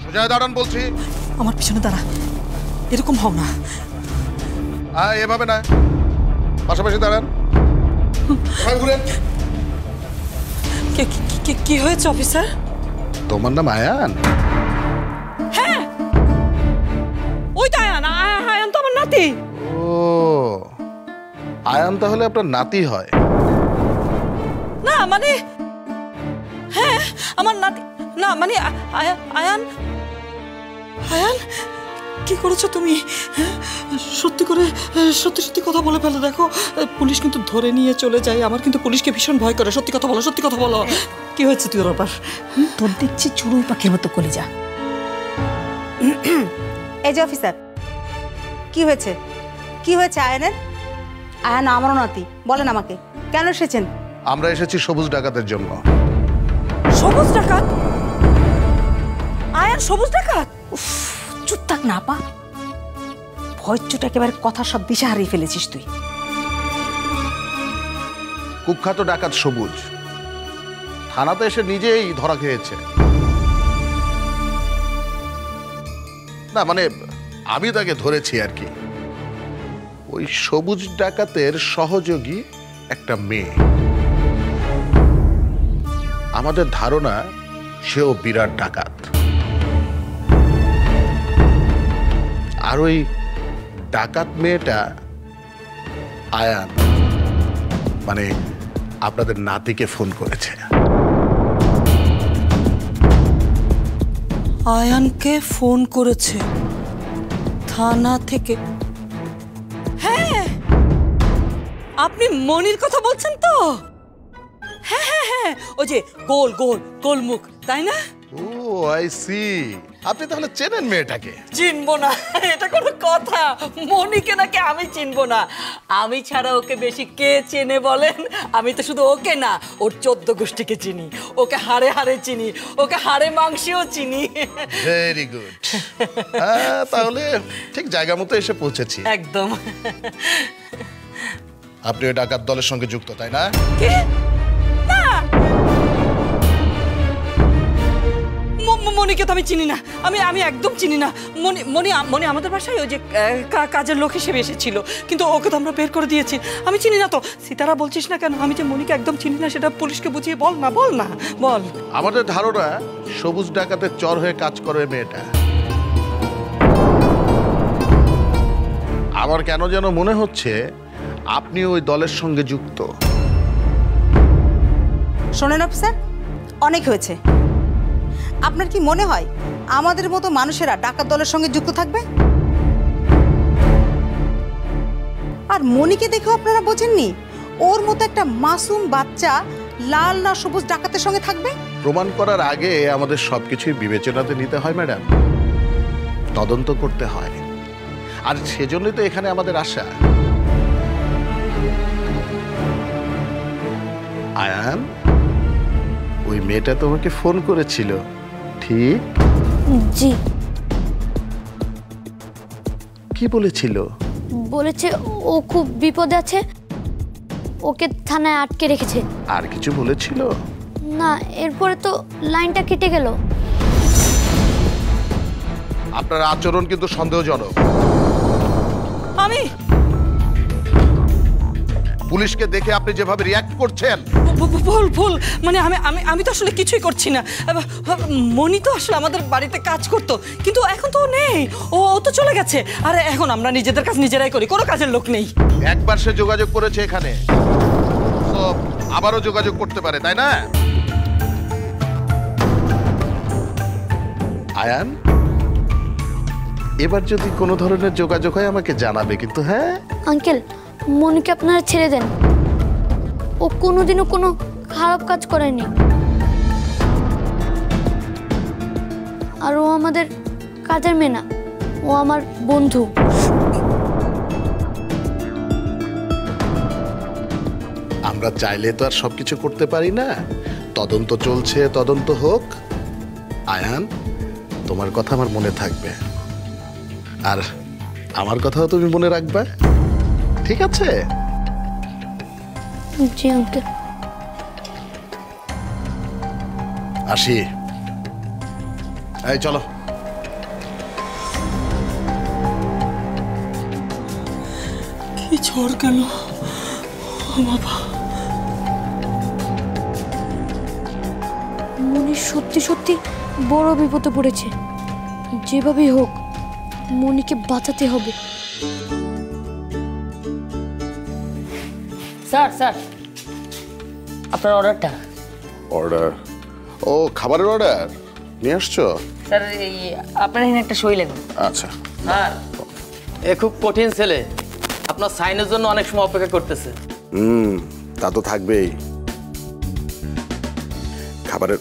সোজা দাঁড়ান বলছি। আমার পিছনে দাঁড়া, এরকম হও না। এভাবে না, পাশাপাশি দাঁড়ান। ঘুরেন। কি হয়েছে অফিসার? তোমার নাম আয়ান? হ্যাঁ, ওই তো আয়ান। আয়ান তো আমার নাতি। ও, আয়ান তাহলে আপনার নাতি হয়? না মানে, হ্যাঁ আমার নাতি। না মানে আয়ান। আয়ান, কি করেছো তুমি? সত্যি করে সত্যি কথা বলে ফেলো। দেখো, পুলিশ কিন্তু ধরে নিয়ে চলে যায়। আমার কিন্তু পুলিশকে ভীষণ ভয় করে। সত্যি কথা বলো, সত্যি কথা বলো। কি হয়েছে তুই ওর ব্যাপার? তোর দেখছি চড়ুই পাখির মতো কলিজা। এই যে অফিসার, কি হয়েছে? কি হয়েছে আয়ানের? আয়ান আমারও নাতি, বলেন আমাকে কেন এসেছেন? আমরা এসেছি সবুজ ডাকাতের জন্য। সবুজ ডাকাত? আয়ান সবুজ ডাকাত? চুপ থাক না আপা, ভয়চুট একেবারে কথা সব দিশা হারিয়ে ফেলেছিস তুই। কুখ্যাত ডাকাত সবুজ থানাতে এসে নিজেই ধরা খেয়েছে। না মানে আমি তাকে ধরেছি আর কি। ওই সবুজ ডাকাতের সহযোগী একটা মেয়ে। আমাদের ধারণা সেও বিরাট ডাকাত। আর ওই ডাকাত মেয়েটা আয়ান, মানে আপনাদের নাতিকে ফোন করেছে। আয়ানকে ফোন করেছে থানা থেকে? হ্যাঁ, আপনি মনির কথা বলছেন তো? হ্যাঁ হ্যাঁ হ্যাঁ, ওই যে গোল গোল গোল মুখ, তাই না? ও আই সি, আপনি তাহলে চেনেন মেয়েটাকে? চিনবো না? এটা কোনো কথা? মনিকে নাকি আমি চিনবো না? আমি ছাড়া ওকে বেশি কে চেনে বলেন? আমি তো শুধু ওকে না, ওর 14 গোষ্ঠীকে চিনি। ওকে হাড়ে হাড়ে চিনি, ওকে হাড়ে মাংসেও চিনি। Very good. তাহলে ঠিক জায়গা মতো এসে পৌঁছেছি। একদম। আপনি ওই ডাকাত দলের সঙ্গে যুক্ত, তাই না? কি? না, মনিকে তো আমি চিনি না। আমি একদম চিনি না। মনি আমাদের বাসায় ওই যে কাজের লোক হিসেবে এসেছিল, কিন্তু ওকে তো আমরা বের করে দিয়েছি। আমি চিনি না তো। সীতারা বলছিস না কেন? আমি যে মনিকে একদম চিনি না, সেটা পুলিশকে বুঝিয়ে বল না, বল না, বল। আমাদের ধারণা সবুজ ডাকাতের চর হয়ে কাজ করে মেয়েটা। আমার কেন যেন মনে হচ্ছে আপনি ওই দলের সঙ্গে যুক্ত। শোনেন অফিসার, অনেক হয়েছে। আপনার কি মনে হয় আমাদের মতো মানুষেরা ডাকাত দলের সঙ্গে যুক্ত থাকবে? আর মনিকে দেখেও আপনারা বোঝেননি ওর মতো একটা মাসুম বাচ্চা লাল না সবুজ ডাকাতের সঙ্গে থাকবে? প্রমাণ করার আগে আমাদের সবকিছুই বিবেচনাতে নিতে হয় ম্যাডাম, তদন্ত করতে হয়। আর সেজন্যই তো এখানে আমাদের আশা। আয়ান, ওই মেয়েটা তোমাকে ফোন করেছিল, ঠিক? জি। কি বলেছিল? বলেছে ও খুব বিপদে আছে, ওকে থানায় আটকে রেখেছে। আর কিছু বলেছিল? না, এরপরে তো লাইনটা কেটে গেল। আপনার আচরণ কিন্তু সন্দেহজনক। আমি পুলিশকে দেখে আপনি যেভাবে রিয়াক্ট করছেন, ভুল। মানে আমি তো আসলে কিছুই করছি না। মনি তো আসলে আমাদের বাড়িতে কাজ করতো, কিন্তু এখন তো ও নেই। ও তো চলে গেছে। আর এখন আমরা নিজেদের কাজ নিজেরাই করি, কোনো কাজের লোক নেই। একবার সে যোগাযোগ করেছে এখানে, তো আবারও যোগাযোগ করতে পারে, তাই না? আয়ান, এবার যদি কোনো ধরনের যোগাযোগ হয় আমাকে জানাবে কিন্তু। হ্যাঁ আঙ্কেল, মনিকে আপনারা ছেড়ে দেন। ও কোনোদিনও কোনো খারাপ কাজ করেনি। আর ও আমাদের কাজের মেয়ে না, ও আমার বন্ধু। আমরা চাইলে তো আর সবকিছু করতে পারি না। তদন্ত চলছে, তদন্ত হোক। আয়ান, তোমার কথা আমার মনে থাকবে, আর আমার কথাও তুমি মনে রাখবে, ঠিক আছে? জি আঙ্কেল। আসি। এই চলো। এই ঝড় কেন? ও বাবা, মনি সত্যি সত্যি বড় বিপদে পড়েছে। যেভাবেই হোক মনিকে বাঁচাতে হবে। স্যার স্যার, আপনার অর্ডারটা। অর্ডার? ও, খাবারের অর্ডার নিয়ে আসছো? স্যার এই আপনার এখানে একটা সই লেখুন। আচ্ছা। স্যার, এ খুব কঠিন ছেলে, আপনার সাইনের জন্য অনেক সময় অপেক্ষা করতেছে। তা তো থাকবেই। খাবারের